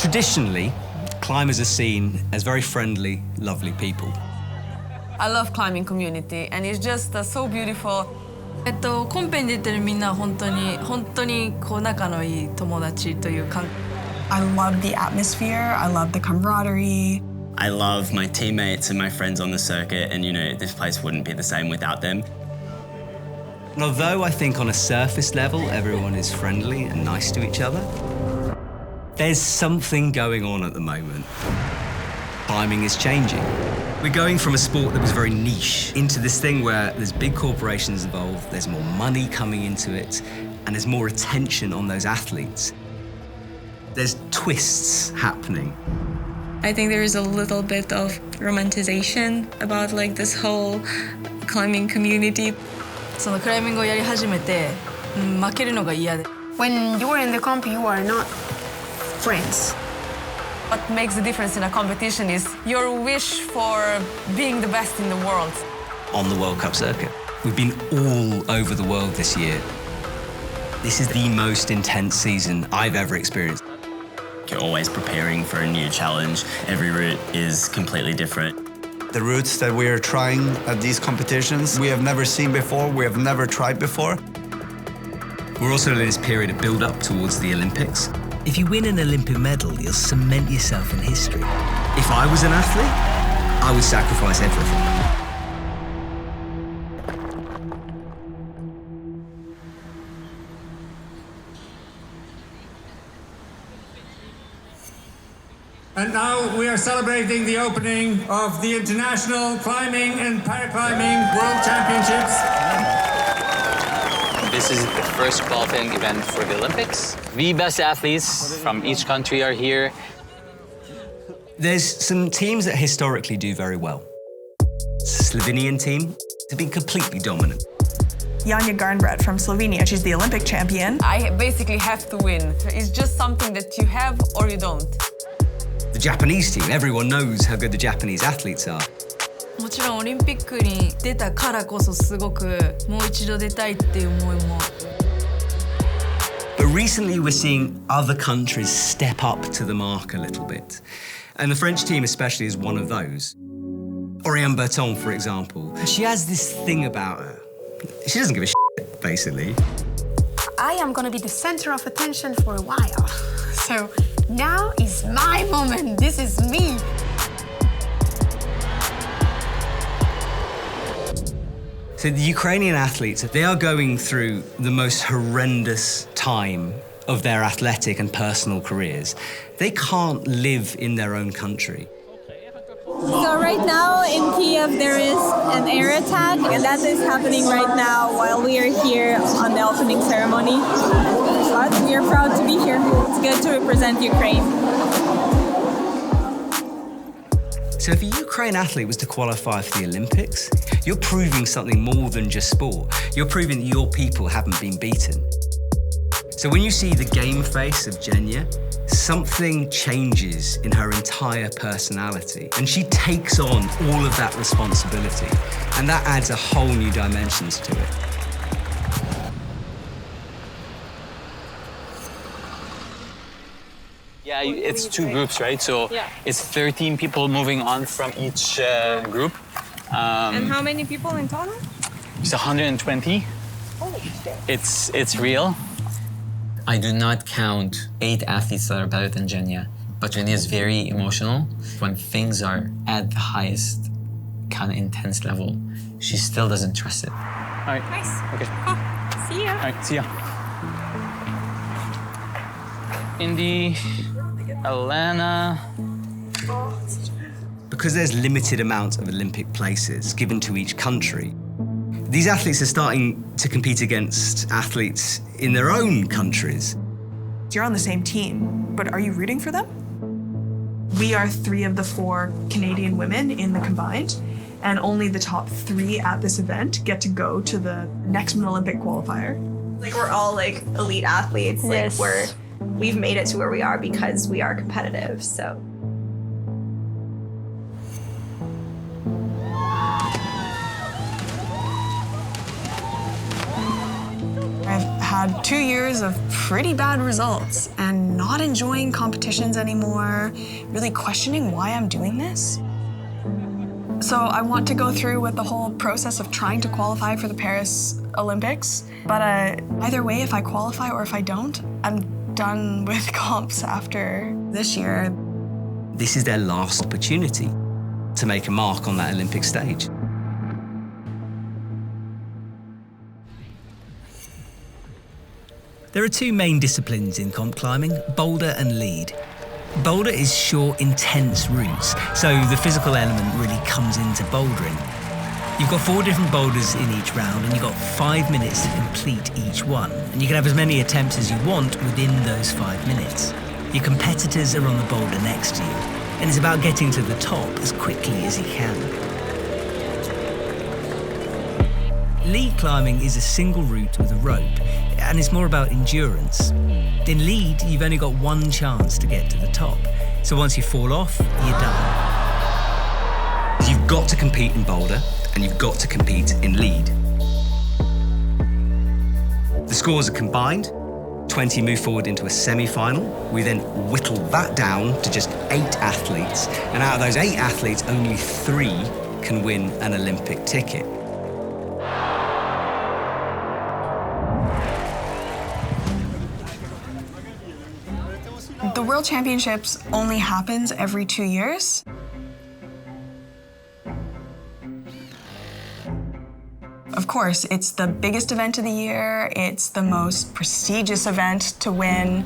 Traditionally, climbers are seen as very friendly, lovely people. I love climbing community, and it's just so beautiful. コンペに出てるみんなは本当にこう仲のいい友達というか。I love the atmosphere. I love the camaraderie. I love my teammates and my friends on the circuit, and this place wouldn't be the same without them. And although I think on a surface level everyone is friendly and nice to each other, there's something going on at the moment. Climbing is changing. We're going from a sport that was very niche into this thing where there's big corporations involved, there's more money coming into it, and there's more attention on those athletes. There's twists happening. I think there is a little bit of romanticization about like this whole climbing community. そのクライミングをやり始めて、負けるのが嫌で。When you're in the comp, you are not friends. What makes the difference in a competition is your wish for being the best in the world. On the World Cup circuit, we've been all over the world this year. This is the most intense season I've ever experienced. You're always preparing for a new challenge. Every route is completely different. The routes that we are trying at these competitions, we have never seen before, we have never tried before. We're also in this period of build-up towards the Olympics. If you win an Olympic medal, you'll cement yourself in history. If I was an athlete, I would sacrifice everything. And now we are celebrating the opening of the International Climbing and Paraclimbing World Championships. This is the first qualifying event for the Olympics. The best athletes from each country are here. There's some teams that historically do very well. It's a Slovenian team. They've been completely dominant. Janja Garnbret from Slovenia, she's the Olympic champion. I basically have to win. It's just something that you have or you don't. The Japanese team, everyone knows how good the Japanese athletes are. もちろんオリンピックに出たからこそすごくもう一度出たいっていう思いも。But recently we're seeing other countries step up to the mark a little bit. And the French team especially is one of those. Oriane Berton, for example, she has this thing about her. She doesn't give a shit, basically. I am going to be the center of attention for a while. So now is my moment. This is me. So the Ukrainian athletes, they are going through the most horrendous time of their athletic and personal careers. They can't live in their own country. So right now in Kiev there is an air attack, and that is happening right now while we are here on the opening ceremony. But we are proud to be here. It's good to represent Ukraine. So if a Ukraine athlete was to qualify for the Olympics, you're proving something more than just sport. You're proving that your people haven't been beaten. So when you see the game face of Jenya, something changes in her entire personality, and she takes on all of that responsibility, and that adds a whole new dimensions to it. Yeah, it's two groups, right? So it's 13 people moving on from each group. And how many people in total? It's 120. Holy shit. It's real. I do not count 8 athletes that are better than Jenya, but Jenya is very emotional. When things are at the highest kind of intense level, she still doesn't trust it. All right. Nice. Okay. Cool. See ya. All right, see ya. Indy, Alana. Because there's limited amounts of Olympic places given to each country, these athletes are starting to compete against athletes in their own countries. You're on the same team, but are you rooting for them? We are 3 of the 4 Canadian women in the combined, and only the top 3 at this event get to go to the next Olympic qualifier. Like, we're all like elite athletes. Yes. Like we've made it to where we are because we are competitive, so. I've had 2 years of pretty bad results and not enjoying competitions anymore, really questioning why I'm doing this. So I want to go through with the whole process of trying to qualify for the Paris Olympics. But either way, if I qualify or if I don't, I'm done with comps after this year. This is their last opportunity to make a mark on that Olympic stage. There are two main disciplines in comp climbing, boulder and lead. Boulder is short, intense routes, so the physical element really comes into bouldering. You've got 4 different boulders in each round, and you've got 5 minutes to complete each one. And you can have as many attempts as you want within those 5 minutes. Your competitors are on the boulder next to you, and it's about getting to the top as quickly as you can. Lead climbing is a single route with a rope, and it's more about endurance. In lead, you've only got one chance to get to the top. So once you fall off, you're done. You've got to compete in boulder, and you've got to compete in lead. The scores are combined. 20 move forward into a semi-final. We then whittle that down to just 8 athletes. And out of those 8 athletes, only 3 can win an Olympic ticket. The World Championships only happens every 2 years. Of course, it's the biggest event of the year. It's the most prestigious event to win.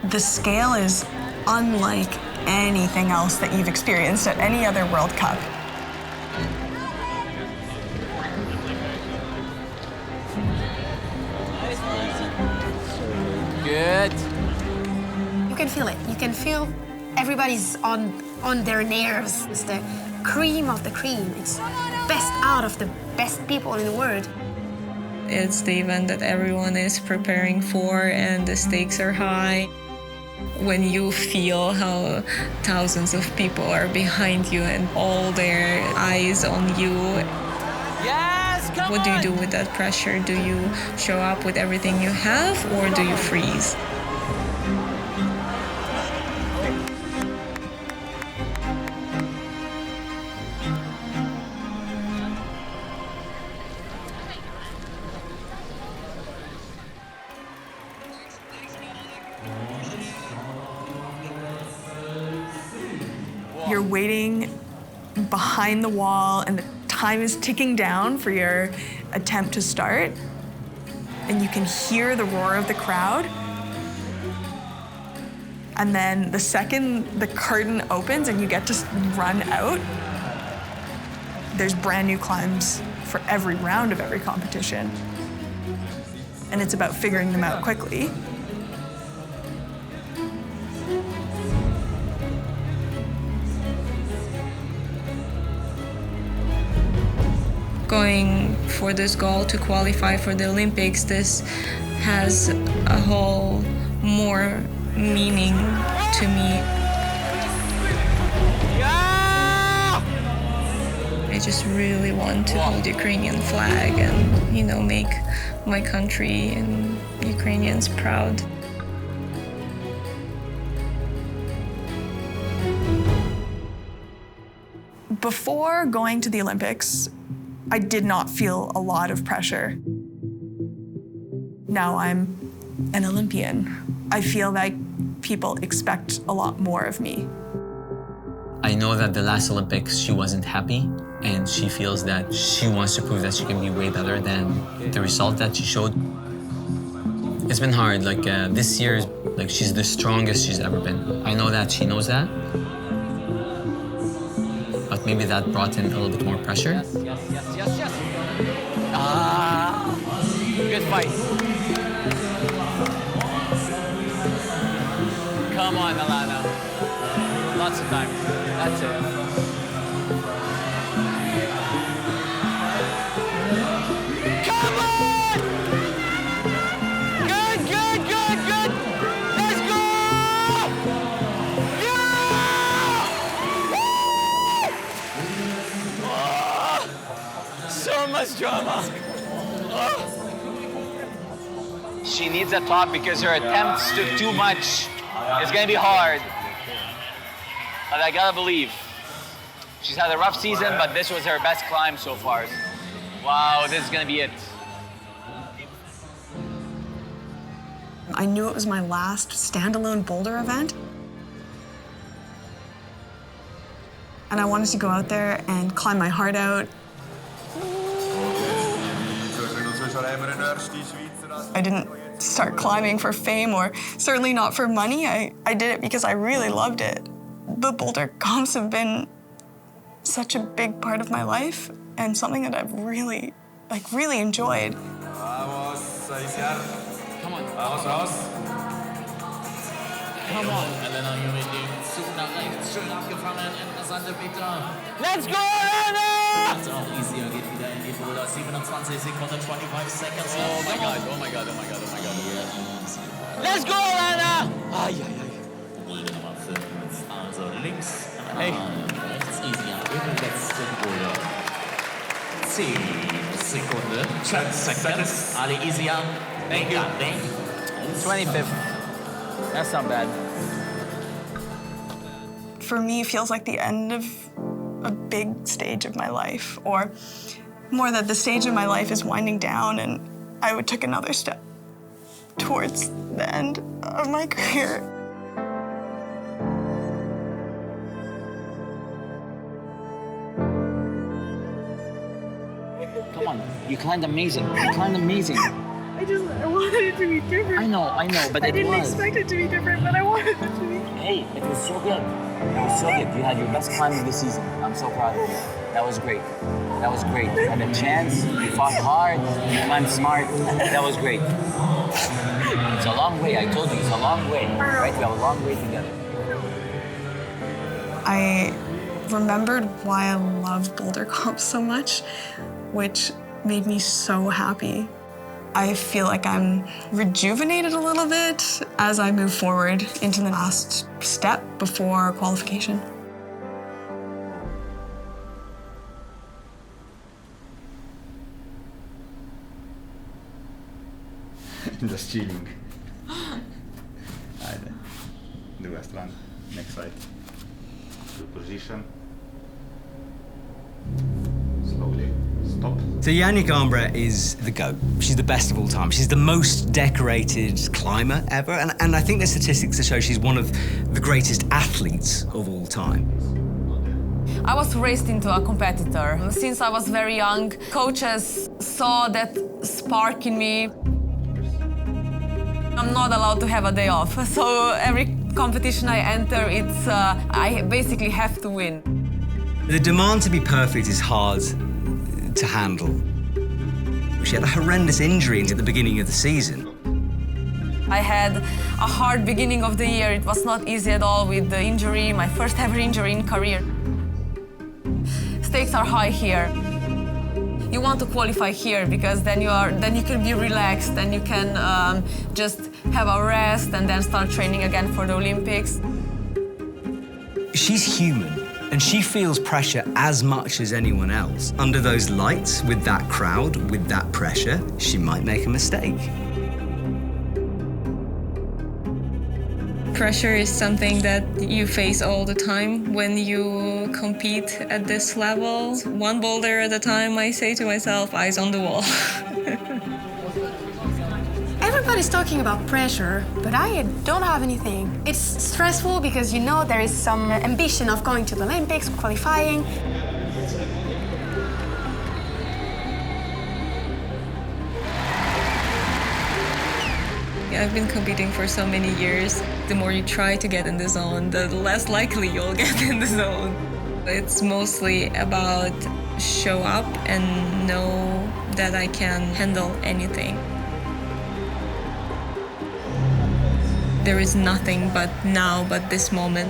The scale is unlike anything else that you've experienced at any other World Cup. Good. You can feel it. You can feel everybody's on their nerves. It's the cream of the cream. It's best out of the best people in the world. It's the event that everyone is preparing for, and the stakes are high. When you feel how thousands of people are behind you and all their eyes on you. Yes, come What do you do with that pressure? Do you show up with everything you have, or do you freeze? You're waiting behind the wall, and the time is ticking down for your attempt to start. And you can hear the roar of the crowd. And then the second the curtain opens and you get to run out, there's brand new climbs for every round of every competition. And it's about figuring them out quickly. Going for this goal to qualify for the Olympics, this has a whole more meaning to me. I just really want to hold Ukrainian flag and, make my country and Ukrainians proud. Before going to the Olympics, I did not feel a lot of pressure. Now I'm an Olympian. I feel like people expect a lot more of me. I know that the last Olympics, she wasn't happy, and she feels that she wants to prove that she can be way better than the result that she showed. It's been hard. This year, she's the strongest she's ever been. I know that she knows that. But maybe that brought in a little bit more pressure. Yes. Good fight. Come on, Alana. Lots of time. That's it. Come on! Good. Let's go! So much drama. She needs a top because her attempts took too much. It's gonna be hard. But I gotta believe. She's had a rough season, but this was her best climb so far. Wow, this is gonna be it. I knew it was my last standalone boulder event. And I wanted to go out there and climb my heart out. I didn't start climbing for fame or certainly not for money. I did it because I really loved it. The boulder comps have been such a big part of my life and something that I've really enjoyed. Come on. Come on. Elena mit dem Zug nach rechts, schön abgefangen, interessante Peter. Let's go, Elena! Jetzt auch easier, geht wieder in die Boulder, 27 Sekunden, 25 seconds. Oh my God, oh my God, oh my God, oh my God. Let's go, Elena! Ai, ai, ai. Boulder Nummer 5, also links, hey. Rechts easier, in den letzten Boulder. 10 Sekunden, 10 seconds, alle easier. Thank you. 25th. That's not bad. For me, it feels like the end of a big stage of my life, or more that the stage of my life is winding down and I took another step towards the end of my career. Come on, you climbed amazing. You climbed amazing. I wanted it to be different. I know, but I didn't expect it to be different, but I wanted it to be. Hey, it was so good. It was so good. You had your best climb of the season. I'm so proud of you. That was great. That was great. You had a chance. You fought hard. You climbed smart. That was great. It's a long way. I told you, it's a long way. Right? We have a long way together. I remembered why I love boulder comps so much, which made me so happy. I feel like I'm rejuvenated a little bit as I move forward into the last step before qualification. Just chilling. The west run, next side. Good position. Slowly. Stop. So Yannick Armbret is the GOAT. She's the best of all time. She's the most decorated climber ever. And I think there's statistics to show she's one of the greatest athletes of all time. I was raised into a competitor. Since I was very young, coaches saw that spark in me. I'm not allowed to have a day off. So every competition I enter, I basically have to win. The demand to be perfect is hard to handle. She had a horrendous injury at the beginning of the season. I had a hard beginning of the year. It was not easy at all with the injury, my first ever injury in career. Stakes are high here. You want to qualify here because then you can be relaxed and you can just have a rest and then start training again for the Olympics. She's human. And she feels pressure as much as anyone else. Under those lights, with that crowd, with that pressure, she might make a mistake. Pressure is something that you face all the time when you compete at this level. One boulder at a time, I say to myself, eyes on the wall. Everybody's talking about pressure, but I don't have anything. It's stressful because you know there is some ambition of going to the Olympics, qualifying. I've been competing for so many years. The more you try to get in the zone, the less likely you'll get in the zone. It's mostly about show up and know that I can handle anything. There is nothing but now, but this moment.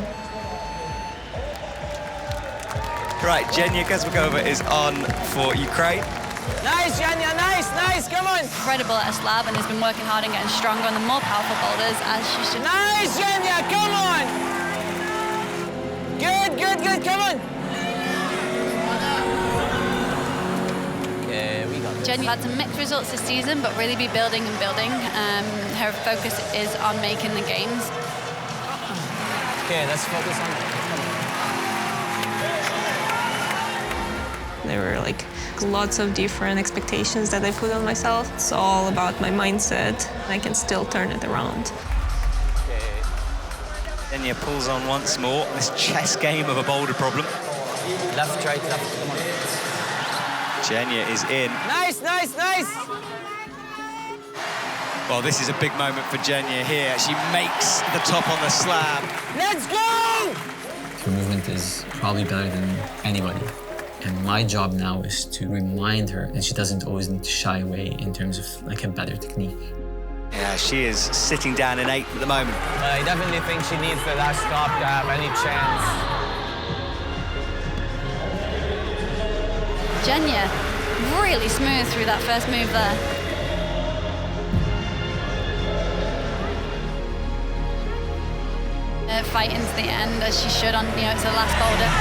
Right, Zhenya Kuzmakova is on for Ukraine. Nice, Zhenya, nice, come on! Incredible at a slab and has been working hard and getting stronger on the more powerful boulders as she should. Nice, Zhenya, come on! Good, come on! Okay, we got Jen had some mixed results this season, but really be building and building. Her focus is on making the games. Okay, let's focus on it. There were like lots of different expectations that I put on myself. It's all about my mindset. I can still turn it around. Jenya pulls on once more. This chess game of a boulder problem. Left, right, left, come on. Jenya is in. Nice, nice, nice! Well, this is a big moment for Jenya here. She makes the top on the slab. Let's go! Her movement is probably better than anybody. And my job now is to remind her, and she doesn't always need to shy away in terms of like a better technique. Yeah, she is sitting down in 8th at the moment. I definitely think she needs the last stop to have any chance. Jenya, really smooth through that first move there. Fighting to the end as she should on, it's the last boulder.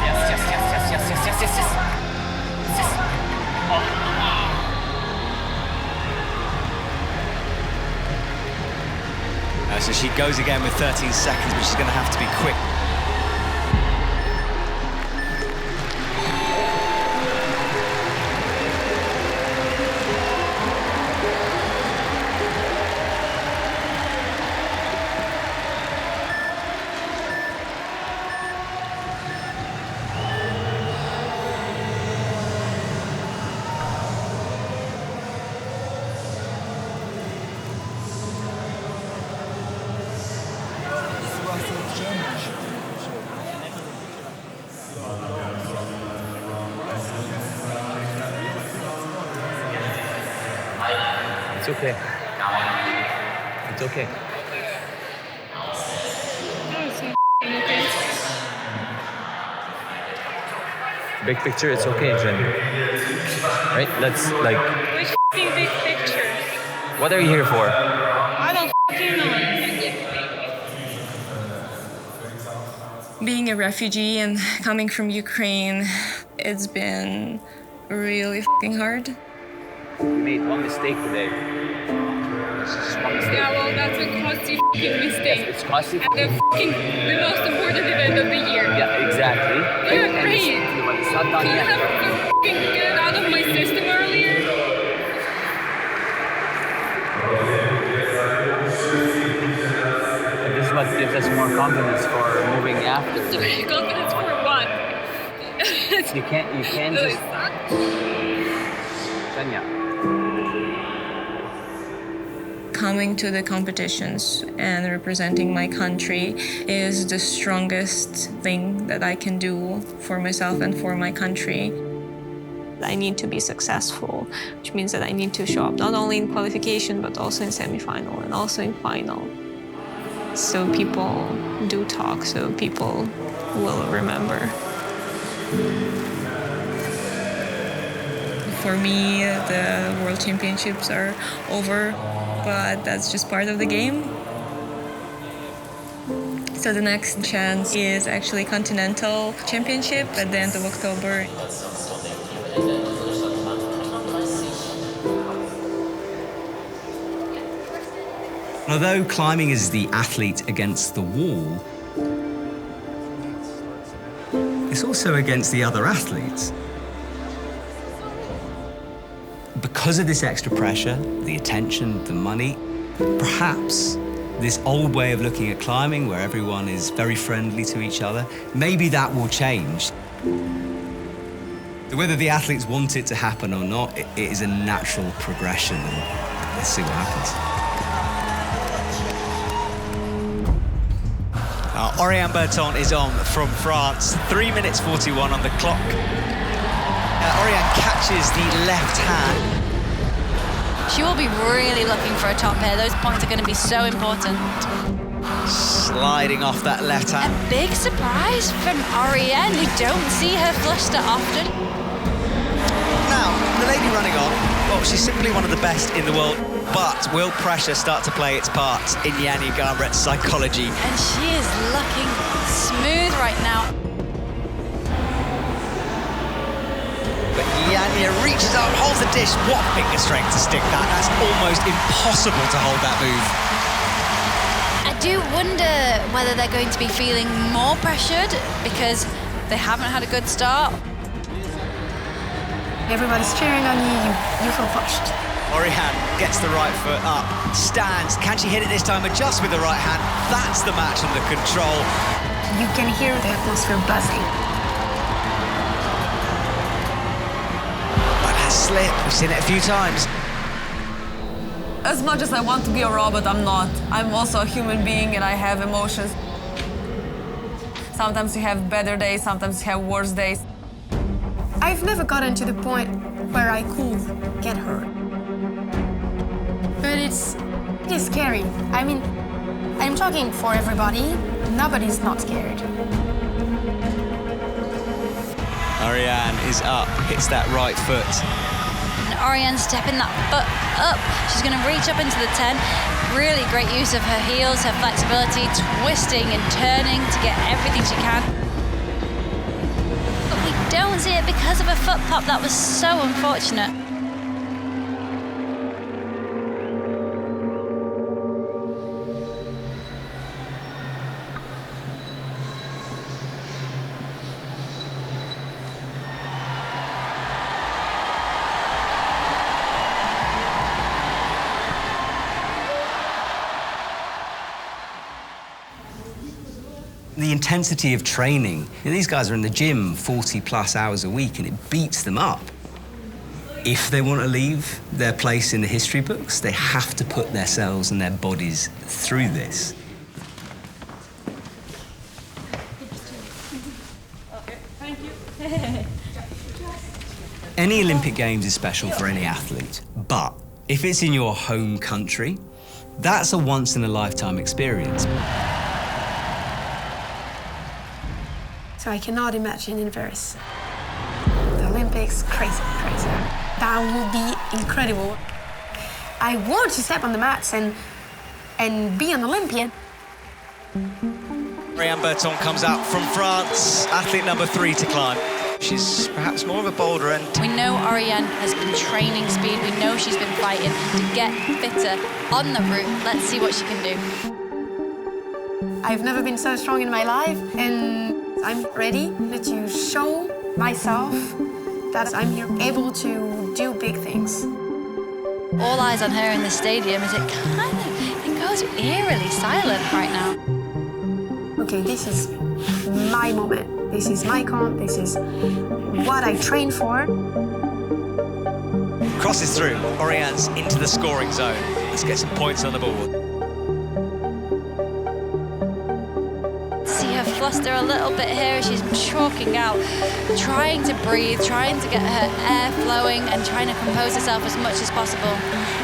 Yes, yes, yes, yes, yes, yes, yes, yes, yes. Yes. Oh. So she goes again with 13 seconds, but she's going to have to be quick. It's okay. It's okay. Big picture, it's okay, Jen. Right? Let's like. Which big picture? What are you here for? I don't know. Being a refugee and coming from Ukraine, it's been really hard. We made one mistake today. Just one mistake. Yeah, well, that's a costly mistake. Yes, it's costly. And the most important event of the year. Yeah, exactly. You're great. But it's not done Could you yet. have get it out of my system earlier? And this is what gives us more confidence for moving after. Confidence for what? You can't just. Jenya. Coming to the competitions and representing my country is the strongest thing that I can do for myself and for my country. I need to be successful, which means that I need to show up not only in qualification, but also in semifinal and also in final. So people do talk, so people will remember. For me, the World Championships are over, but that's just part of the game. So the next chance is actually Continental Championship at the end of October. Although climbing is the athlete against the wall, it's also against the other athletes. Because of this extra pressure, the attention, the money, perhaps this old way of looking at climbing where everyone is very friendly to each other, maybe that will change. Whether the athletes want it to happen or not, it is a natural progression. Let's see what happens. Oriane Berton is on from France. 3 minutes 41 on the clock. Oriane catches the left hand. She will be really looking for a top here. Those points are going to be so important. Sliding off that left hand. A big surprise from Oriane. You don't see her fluster often. Now, the lady running on, well, she's simply one of the best in the world. But will pressure start to play its part in Yanni Garnbret's psychology? And she is looking smooth right now. Jenya reaches up, holds the dish. What finger strength to stick that. That's almost impossible to hold that move. I do wonder whether they're going to be feeling more pressured because they haven't had a good start. Everybody's cheering on you, you feel pushed. Oriane gets the right foot up, stands. Can she hit it this time? Adjusts with the right hand. That's the match under control. You can hear the atmosphere buzzing. But that slip, we've seen it a few times. As much as I want to be a robot, I'm not. I'm also a human being and I have emotions. Sometimes you have better days, sometimes you have worse days. I've never gotten to the point where I could get hurt. But it is scary. I mean, I'm talking for everybody. Nobody's not scared. Oriane is up, hits that right foot. And Oriane stepping that foot up. She's going to reach up into the 10. Really great use of her heels, her flexibility, twisting and turning to get everything she can. But we don't see it because of a foot pop. That was so unfortunate. The intensity of training, these guys are in the gym 40 plus hours a week and it beats them up. If they want to leave their place in the history books, they have to put themselves and their bodies through this. Any Olympic Games is special for any athlete, but if it's in your home country, that's a once-in-a-lifetime experience. So I cannot imagine in Paris. The Olympics, crazy, crazy. That would be incredible. I want to step on the mats and be an Olympian. Oriane Berton comes out from France, athlete number 3 to climb. She's perhaps more of a boulder and... We know Oriane has been training speed. We know she's been fighting to get fitter on the route. Let's see what she can do. I've never been so strong in my life, and I'm ready to show myself that I'm here able to do big things. All eyes on her in the stadium as it goes eerily silent right now. Okay, this is my moment. This is my comp. This is what I trained for. Crosses through. Oriane's into the scoring zone. Let's get some points on the board. See her fluster a little bit here as she's chalking out, trying to breathe, trying to get her air flowing and trying to compose herself as much as possible.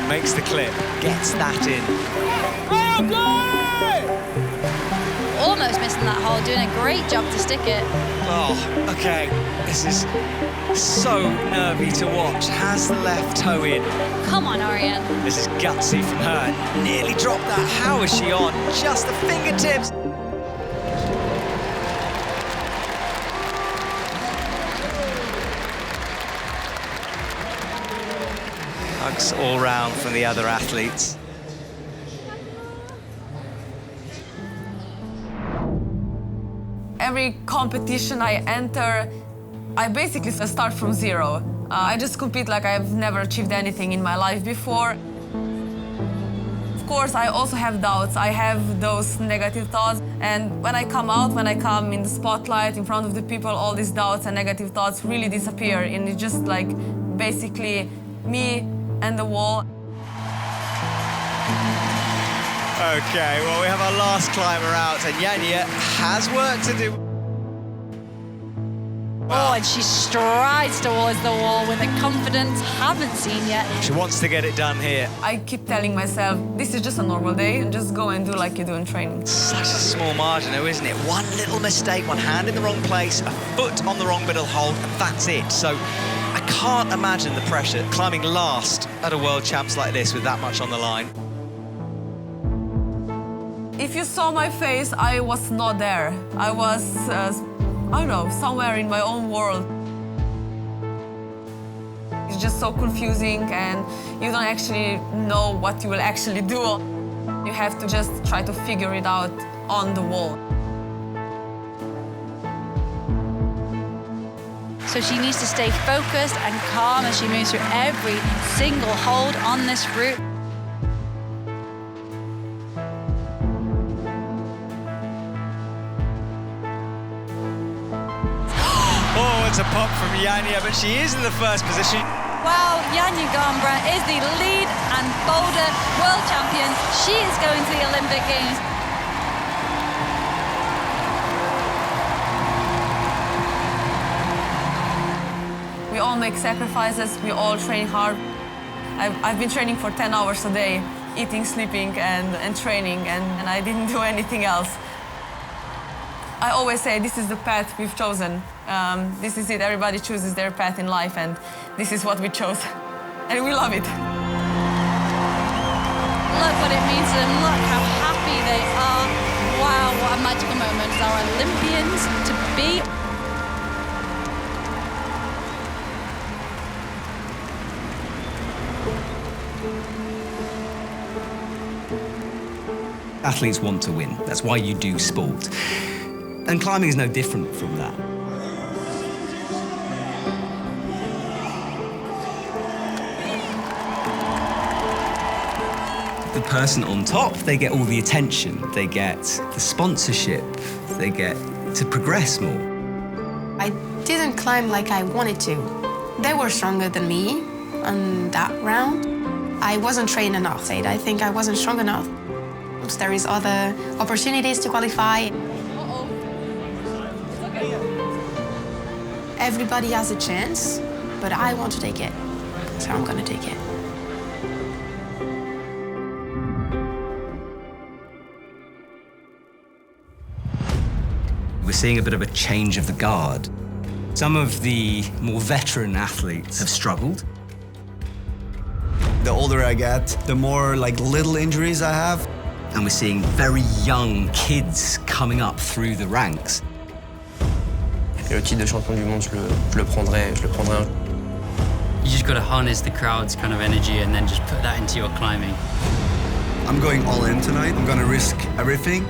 Makes the clip, gets that in. Almost missing that hole, doing a great job to stick it. Oh, okay. This is so nervy to watch. Has the left toe in. Come on, Oriane. This is gutsy from her. Nearly dropped that. How is she on? Just the fingertips. Hugs all round from the other athletes. Every competition I enter, I basically start from zero. I just compete like I've never achieved anything in my life before. Of course, I also have doubts. I have those negative thoughts. And when I come out, when I come in the spotlight, in front of the people, all these doubts and negative thoughts really disappear. And it's just like basically me and the wall. Okay, well, we have our last climber out, and Jenya has work to do. Oh, and she strides towards the wall with a confidence haven't seen yet. She wants to get it done here. I keep telling myself, this is just a normal day, and just go and do like you do in training. Such a small margin, though, isn't it? One little mistake, one hand in the wrong place, a foot on the wrong bit of hold, and that's it. So I can't imagine the pressure climbing last at a World Champs like this with that much on the line. If you saw my face, I was not there. I was, I don't know, somewhere in my own world. it's just so confusing and you don't actually know what you will actually do. You have to just try to figure it out on the wall. So she needs to stay focused and calm as she moves through every single hold on this route. Oh, it's a pop from Janja, but she is in the first position. Wow, Janja Gambra is the lead and boulder world champion. She is going to the Olympic Games. We all make sacrifices, we all train hard. I've been training for 10 hours a day, eating, sleeping, and training, and I didn't do anything else. I always say this is the path we've chosen. This is it, everybody chooses their path in life, and this is what we chose. And we love it. Look what it means to them, look how happy they are. Wow, what a magical moment for our Olympians to be. Athletes want to win. That's why you do sport. And climbing is no different from that. The person on top, they get all the attention, they get the sponsorship, they get to progress more. I didn't climb like I wanted to. They were stronger than me on that round. I wasn't trained enough. I think I wasn't strong enough. There is other opportunities to qualify. Everybody has a chance, but I want to take it, so I'm gonna take it. We're seeing a bit of a change of the guard. Some of the more veteran athletes have struggled. The older I get, the more little injuries I have. And we're seeing very young kids coming up through the ranks. Et le titre de champion du monde, je le prendrai un. You just got to harness the crowd's kind of energy and then just put that into your climbing. I'm going all in tonight. I'm going to risk everything.